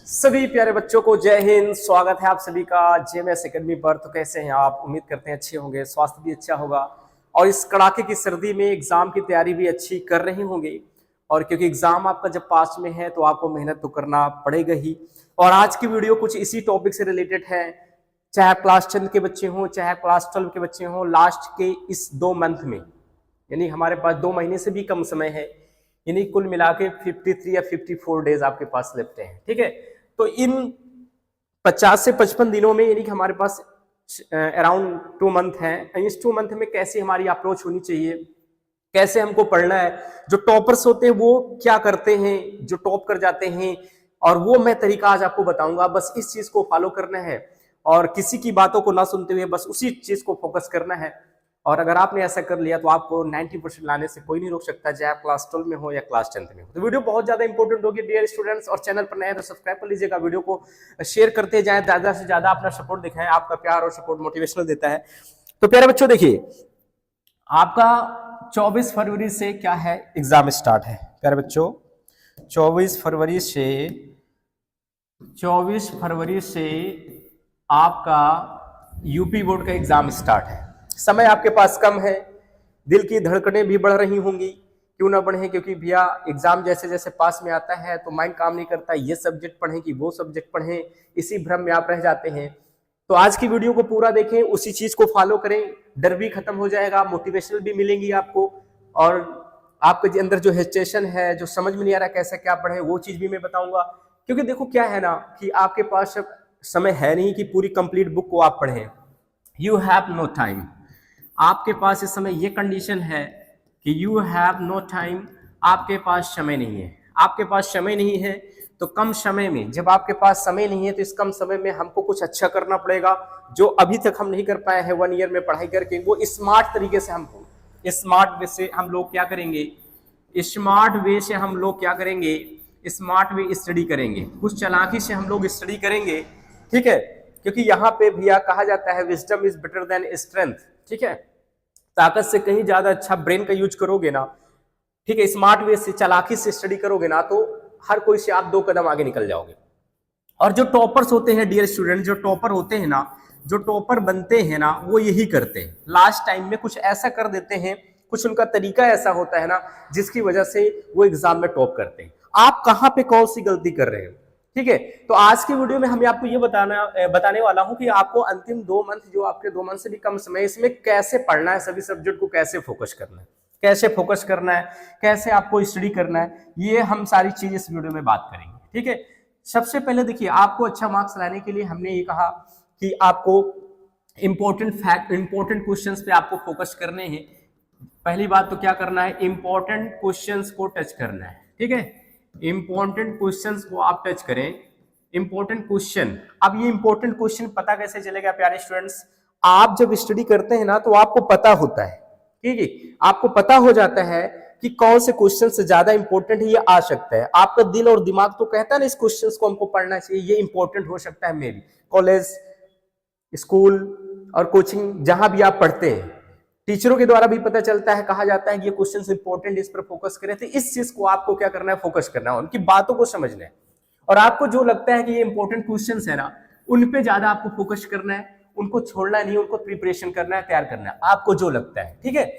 सभी प्यारे बच्चों को जय हिंद। स्वागत है आप सभी का जेएमएस एकेडमी पर। तो कैसे हैं आप? उम्मीद करते हैं अच्छे होंगे, स्वास्थ्य भी अच्छा होगा और इस कड़ाके की सर्दी में एग्जाम की तैयारी भी अच्छी कर रहे होंगे। और क्योंकि एग्जाम आपका जब पास में है तो आपको मेहनत तो करना पड़ेगा ही। और आज की वीडियो कुछ इसी टॉपिक से रिलेटेड है, चाहे आप क्लास 10 के बच्चे हों, चाहे क्लास 12 के बच्चे हों। लास्ट के इस 2 मंथ में, यानी हमारे पास 2 महीने से भी कम समय है, यानी कुल मिला के 53 या 54 डेज आपके पास लेते हैं। ठीक है, तो इन 50 से 55 दिनों में, यानी कि हमारे पास अराउंड 2 मंथ है। इस 2 मंथ में कैसे हमारी अप्रोच होनी चाहिए, कैसे हमको पढ़ना है, जो टॉपर्स होते हैं वो क्या करते हैं, जो टॉप कर जाते हैं, और वो मैं तरीका आज आपको बताऊंगा। बस इस चीज को फॉलो करना है और किसी की बातों को ना सुनते हुए बस उसी चीज को फोकस करना है। और अगर आपने ऐसा कर लिया तो आपको 90% लाने से कोई नहीं रोक सकता, चाहे आप क्लास 12 में हो या क्लास 10 में हो। तो वीडियो बहुत ज्यादा इंपॉर्टेंट होगी डियर स्टूडेंट्स। और चैनल पर नए हैं तो सब्सक्राइब कर लीजिएगा, वीडियो को शेयर करते जाएं, ज्यादा से ज्यादा अपना सपोर्ट दिखाएं। आपका प्यार और सपोर्ट मोटिवेशनल देता है। तो प्यारे बच्चों देखिए, आपका 24 फरवरी से क्या है, एग्जाम स्टार्ट है। प्यारे बच्चों 24 फरवरी से आपका यूपी बोर्ड का एग्जाम स्टार्ट है। समय आपके पास कम है, दिल की धड़कनें भी बढ़ रही होंगी। क्यों ना बढ़े, क्योंकि भैया एग्जाम जैसे जैसे पास में आता है तो माइंड काम नहीं करता, ये सब्जेक्ट पढ़ें कि वो सब्जेक्ट पढ़ें, इसी भ्रम में आप रह जाते हैं। तो आज की वीडियो को पूरा देखें, उसी चीज को फॉलो करें, डर भी खत्म हो जाएगा, मोटिवेशनल भी मिलेंगी आपको। और आपके अंदर जो हेजिटेशन है, जो समझ में नहीं आ रहा कैसे क्या पढ़े, वो चीज भी मैं बताऊंगा। क्योंकि देखो क्या है ना, कि आपके पास समय है नहीं कि पूरी कंप्लीट बुक को आप पढ़ें। You have no time. आपके पास इस समय ये कंडीशन है कि यू हैव नो टाइम, आपके पास समय नहीं है। आपके पास समय नहीं है तो कम समय में, जब आपके पास समय नहीं है तो इस कम समय में हमको कुछ अच्छा करना पड़ेगा, जो अभी तक हम नहीं कर पाए हैं 1 ईयर में पढ़ाई करके। वो स्मार्ट तरीके से हमको, स्मार्ट वे से हम लोग क्या करेंगे, स्मार्ट वे से हम लोग क्या करेंगे, स्मार्ट वे स्टडी करेंगे, कुछ चालाकी से हम लोग स्टडी करेंगे। ठीक है, क्योंकि यहाँ पे भैया कहा जाता है wisdom is better than strength. ठीक है, ताकत से कहीं ज्यादा अच्छा ब्रेन का यूज करोगे ना, ठीक है, स्मार्ट वे से चालाकी से स्टडी करोगे ना, तो हर कोई से आप 2 कदम आगे निकल जाओगे। और जो टॉपर्स होते हैं डियर स्टूडेंट, जो टॉपर होते हैं ना, जो टॉपर बनते हैं ना, वो यही करते हैं, लास्ट टाइम में कुछ ऐसा कर देते हैं, कुछ उनका तरीका ऐसा होता है ना जिसकी वजह से वो एग्जाम में टॉप करते हैं। आप कहां पे कौन सी गलती कर रहे हो? ठीक है, तो आज की वीडियो में हम आपको ये बताने वाला हूं कि आपको अंतिम 2 मंथ, जो आपके 2 मंथ से भी कम समय, इसमें कैसे पढ़ना है, सभी सब्जेक्ट को कैसे फोकस करना है, कैसे फोकस करना है, कैसे आपको स्टडी करना है, ये हम सारी चीज इस वीडियो में बात करेंगे। ठीक है, सबसे पहले देखिए, आपको अच्छा मार्क्स लाने के लिए हमने ये कहा कि आपको इंपॉर्टेंट क्वेश्चंस पे आपको फोकस करने हैं। पहली बात तो क्या करना है, इंपॉर्टेंट क्वेश्चंस को टच करना है। ठीक है, इंपॉर्टेंट क्वेश्चंस को आप टच करें। इंपॉर्टेंट क्वेश्चन, अब ये इंपॉर्टेंट क्वेश्चन पता कैसे चलेगा प्यारे स्टूडेंट्स? आप जब स्टडी करते हैं ना तो आपको पता होता है, ठीक है, आपको पता हो जाता है कि कौन से क्वेश्चन से ज्यादा इंपॉर्टेंट है, ये आ सकता है। आपका दिल और दिमाग तो कहता है ना, इस क्वेश्चन को हमको पढ़ना चाहिए, ये इंपॉर्टेंट हो सकता है। मे भी कॉलेज, स्कूल और कोचिंग जहां भी आप पढ़ते हैं, टीचरों के द्वारा भी पता चलता है, कहा जाता है कि ये क्वेश्चन इंपॉर्टेंट, इस पर फोकस करें। तो इस चीज को आपको क्या करना है, फोकस करना है, उनकी बातों को समझना है। और आपको जो लगता है कि ये इंपॉर्टेंट क्वेश्चन है ना, उन पे ज्यादा आपको फोकस करना है, उनको छोड़ना नहीं, उनको प्रिपरेशन करना है, तैयार करना है, आपको जो लगता है। ठीक है,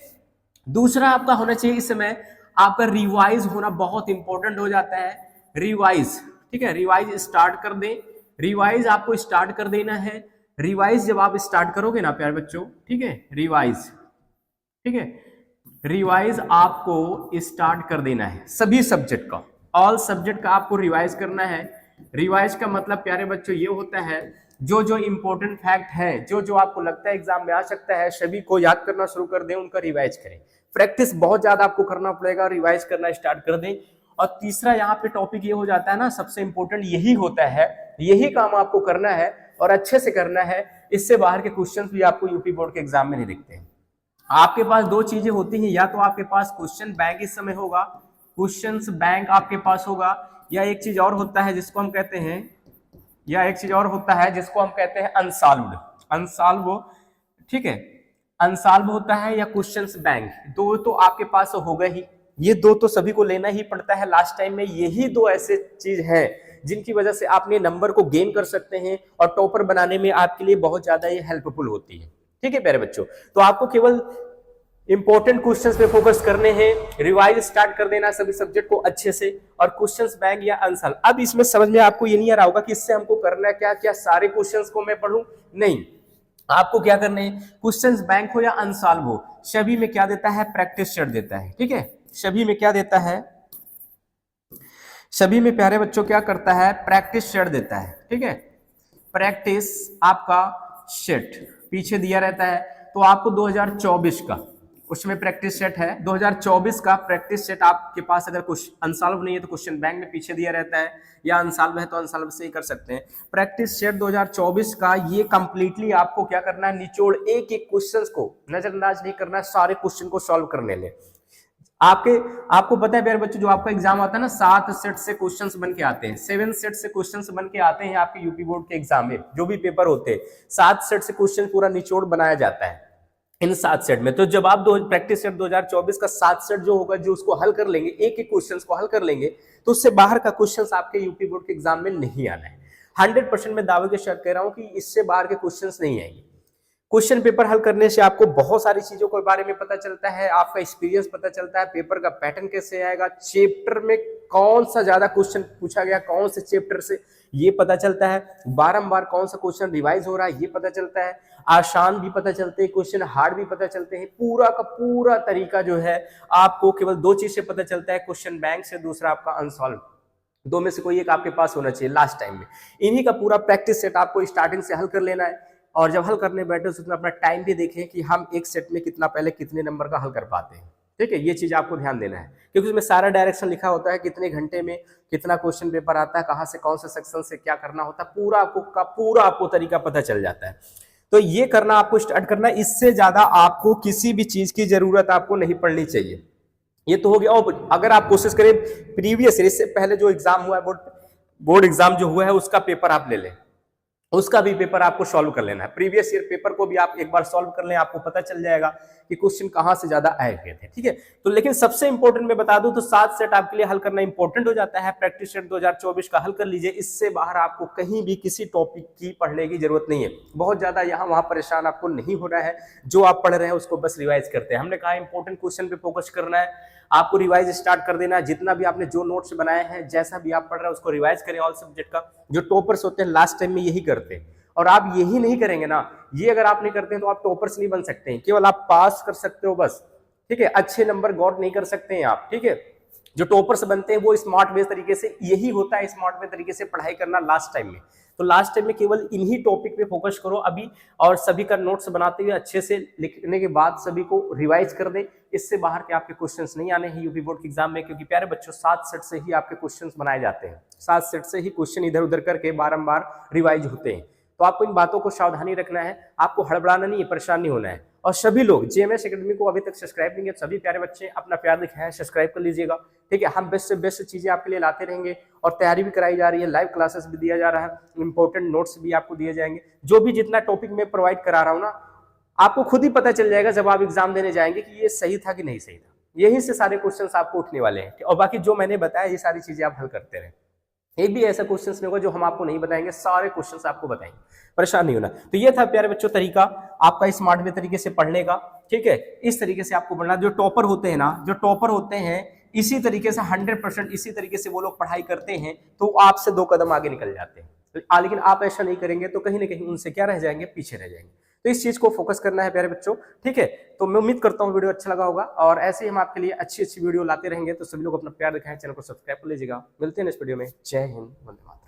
दूसरा आपका होना चाहिए इस समय, आपका रिवाइज होना बहुत इंपॉर्टेंट हो जाता है। रिवाइज, ठीक है, रिवाइज स्टार्ट कर दें, रिवाइज आपको स्टार्ट कर देना है। रिवाइज जब आप स्टार्ट करोगे ना प्यारे बच्चों, ठीक है, रिवाइज, ठीक है, रिवाइज आपको स्टार्ट कर देना है सभी सब्जेक्ट का, ऑल सब्जेक्ट का आपको रिवाइज करना है। रिवाइज का मतलब प्यारे बच्चों ये होता है, जो जो इंपॉर्टेंट फैक्ट है, जो जो आपको लगता है एग्जाम में आ सकता है, सभी को याद करना शुरू कर दें, उनका रिवाइज करें। प्रैक्टिस बहुत ज्यादा आपको करना पड़ेगा, रिवाइज करना स्टार्ट कर दें। और तीसरा यहाँ पे टॉपिक ये हो जाता है ना, सबसे इंपॉर्टेंट यही होता है, यही काम आपको करना है और अच्छे से करना है। इससे बाहर के क्वेश्चंस भी आपको यूपी बोर्ड के एग्जाम में नहीं दिखते हैं। आपके पास 2 चीजें होती हैं, या तो आपके पास क्वेश्चन बैंक इस समय होगा, क्वेश्चंस बैंक आपके पास होगा, या एक चीज और होता है जिसको हम कहते हैं, अनसॉल्व्ड, अनसॉल्व, ठीक है, अनसॉल्व होता है, या क्वेश्चंस बैंक। 2 तो आपके पास होगा ही, ये 2 तो सभी को लेना ही पड़ता है लास्ट टाइम में। यही 2 ऐसे चीज है जिनकी वजह से आपने नंबर को गेन कर सकते हैं और टॉपर बनाने में आपके लिए बहुत ज्यादा ये हेल्पफुल होती है। ठीक है प्यारे बच्चों, तो आपको केवल इंपॉर्टेंट क्वेश्चंस पे फोकस करने हैं, रिवाइज स्टार्ट कर देना सभी सब्जेक्ट को अच्छे से, और क्वेश्चंस बैंक या अनसॉल्व। अब इसमें समझ में आपको ये नहीं आ रहा होगा कि इससे हमको करना क्या, क्या सारे क्वेश्चंस को मैं पढ़ूं? नहीं, आपको क्या करना है, क्वेश्चंस बैंक हो या अनसॉल्व हो, सभी में क्या देता है, प्रैक्टिस सेट देता है। ठीक है, सभी में क्या देता है, सभी में प्यारे बच्चों क्या करता है, प्रैक्टिस सेट देता है। ठीक है, प्रैक्टिस आपका सेट पीछे दिया रहता है, तो आपको 2024 का उसमें प्रैक्टिस सेट है, 2024 का प्रैक्टिस सेट आपके पास अगर कुछ अनसॉल्व नहीं है तो क्वेश्चन बैंक में पीछे दिया रहता है, या अनसॉल्व है तो अनसॉल्व से ही कर सकते हैं। प्रैक्टिस सेट 2024 का ये कंप्लीटली आपको क्या करना है, निचोड़ एक एक क्वेश्चंस को नजरअंदाज नहीं करना है, सारे क्वेश्चन को सॉल्व करने ले। आपको पता है प्यारे बच्चों, जो आपका एग्जाम आता है ना, 7 सेट से क्वेश्चंस बन के आते हैं, 7 सेट से क्वेश्चंस बन के आते हैं आपके यूपी बोर्ड के एग्जाम में। जो भी पेपर होते हैं 7 सेट से क्वेश्चन पूरा निचोड़ बनाया जाता है इन 7 सेट में। तो जब आप प्रैक्टिस सेट 2024 का 7 सेट जो होगा, जो उसको हल कर लेंगे, एक एक क्वेश्चन को हल कर लेंगे, तो उससे बाहर का क्वेश्चन आपके यूपी बोर्ड के एग्जाम में नहीं आना है। 100% मैं दावे के साथ कह रहा हूं कि इससे बाहर के क्वेश्चन नहीं आएंगे। क्वेश्चन पेपर हल करने से आपको बहुत सारी चीजों के बारे में पता चलता है, आपका एक्सपीरियंस पता चलता है, पेपर का पैटर्न कैसे आएगा, चैप्टर में कौन सा ज्यादा क्वेश्चन पूछा गया कौन से चैप्टर से, ये पता चलता है, बारंबार कौन सा क्वेश्चन रिवाइज हो रहा है ये पता चलता है, आसान भी पता चलते हैं क्वेश्चन, हार्ड भी पता चलते हैं। पूरा का पूरा तरीका जो है आपको केवल 2 चीज से पता चलता है, क्वेश्चन बैंक से, दूसरा आपका अनसॉल्व। 2 में से कोई एक आपके पास होना चाहिए लास्ट टाइम में। इन्हीं का पूरा प्रैक्टिस सेट आपको स्टार्टिंग से हल कर लेना है, और जब हल करने बैठे उसमें अपना टाइम भी देखें कि हम एक सेट में कितना पहले कितने नंबर का हल कर पाते हैं। ठीक है, ये चीज आपको ध्यान देना है, क्योंकि उसमें सारा डायरेक्शन लिखा होता है, कितने घंटे में कितना क्वेश्चन पेपर आता है, कहाँ से कौन से सेक्शन से क्या करना होता है, पूरा आपको तरीका पता चल जाता है। तो ये करना आपको स्टार्ट करना, इससे ज्यादा आपको किसी भी चीज की जरूरत आपको नहीं पड़नी चाहिए। ये तो हो गया। और अगर आप कोशिश करें प्रीवियस इससे पहले जो एग्जाम हुआ है, बोर्ड एग्जाम जो हुआ है उसका पेपर आप ले लें, उसका भी पेपर आपको सॉल्व कर लेना है। प्रीवियस ईयर पेपर को भी आप एक बार सॉल्व कर लें, आपको पता चल जाएगा कि क्वेश्चन कहां से ज्यादा आए हुए थे। ठीक है, तो लेकिन सबसे इंपॉर्टेंट मैं बता दूं तो 7 सेट आपके लिए हल करना इंपॉर्टेंट हो जाता है। प्रैक्टिस सेट 2024 का हल कर लीजिए, इससे बाहर आपको कहीं भी किसी टॉपिक की पढ़ने की जरूरत नहीं है। बहुत ज्यादा यहाँ वहां परेशान आपको नहीं होना है, जो आप पढ़ रहे हैं उसको बस रिवाइज करते हैं। हमने कहा इंपॉर्टेंट क्वेश्चन पे फोकस करना है, आपको रिवाइज स्टार्ट कर देना है। जितना भी आपने जो नोट्स बनाए हैं, जैसा भी आप पढ़ रहे हैं उसको रिवाइज करें ऑल सब्जेक्ट का। जो टॉपर्स होते हैं लास्ट टाइम में यही करते हैं, और आप यही नहीं करेंगे ना, ये अगर आप नहीं करते हैं तो आप टॉपर्स नहीं बन सकते हैं, केवल आप पास कर सकते हो बस। ठीक है, अच्छे नंबर गॉट नहीं कर सकते हैं आप। ठीक है, जो टॉपर्स बनते हैं वो स्मार्ट वे तरीके से, यही होता है स्मार्ट वे तरीके से पढ़ाई करना लास्ट टाइम में। तो लास्ट टाइम में केवल इन्हीं टॉपिक पे फोकस करो अभी, और सभी का नोट्स बनाते हुए अच्छे से लिखने के बाद सभी को रिवाइज कर दें। इससे बाहर के आपके क्वेश्चंस नहीं आने हैं यूपी बोर्ड के एग्जाम में, क्योंकि प्यारे बच्चों 7 सेट से ही आपके क्वेश्चंस बनाए जाते हैं, 7 सेट से ही क्वेश्चन इधर उधर करके बारंबार रिवाइज होते हैं। तो आपको इन बातों को सावधानी रखना है, आपको हड़बड़ाना नहीं है, परेशान नहीं होना है। और सभी लोग जेएमएस एकेडमी को अभी तक सब्सक्राइब नहीं है, सभी प्यारे बच्चे अपना प्यार दिखाएं, सब्सक्राइब कर लीजिएगा। ठीक है, हम बेस्ट से बेस्ट चीजें आपके लिए लाते रहेंगे, और तैयारी भी कराई जा रही है, लाइव क्लासेस भी दिया जा रहा है, इंपॉर्टेंट नोट्स भी आपको दिए जाएंगे। जो भी जितना टॉपिक मैं प्रोवाइड करा रहा हूँ ना, आपको खुद ही पता चल जाएगा जब आप एग्जाम देने जाएंगे कि ये सही था कि नहीं सही था। यहीं से सारे क्वेश्चंस आपको उठने वाले हैं, और बाकी जो मैंने बताया ये सारी चीजें आप हल करते रहें। एक भी ऐसा क्वेश्चन नहीं होगा जो हम आपको नहीं बताएंगे, सारे क्वेश्चंस आपको बताएंगे, परेशान नहीं होना। तो ये था प्यारे बच्चों तरीका आपका स्मार्ट वे तरीके से पढ़ने का। ठीक है, इस तरीके से आपको पढ़ना। जो टॉपर होते हैं ना, जो टॉपर होते हैं इसी तरीके से 100% इसी तरीके से वो लोग पढ़ाई करते हैं, तो आपसे 2 कदम आगे निकल जाते हैं। लेकिन आप ऐसा नहीं करेंगे तो कहीं ना कहीं उनसे क्या रह जाएंगे, पीछे रह जाएंगे। तो इस चीज को फोकस करना है प्यारे बच्चों। ठीक है, तो मैं उम्मीद करता हूँ वीडियो अच्छा लगा होगा, और ऐसे ही हम आपके लिए अच्छी अच्छी वीडियो लाते रहेंगे। तो सभी लोग अपना प्यार दिखाएं, चैनल को सब्सक्राइब कर लीजिएगा। मिलते हैं नेक्स्ट वीडियो में। जय हिंद, वंदे मातरम।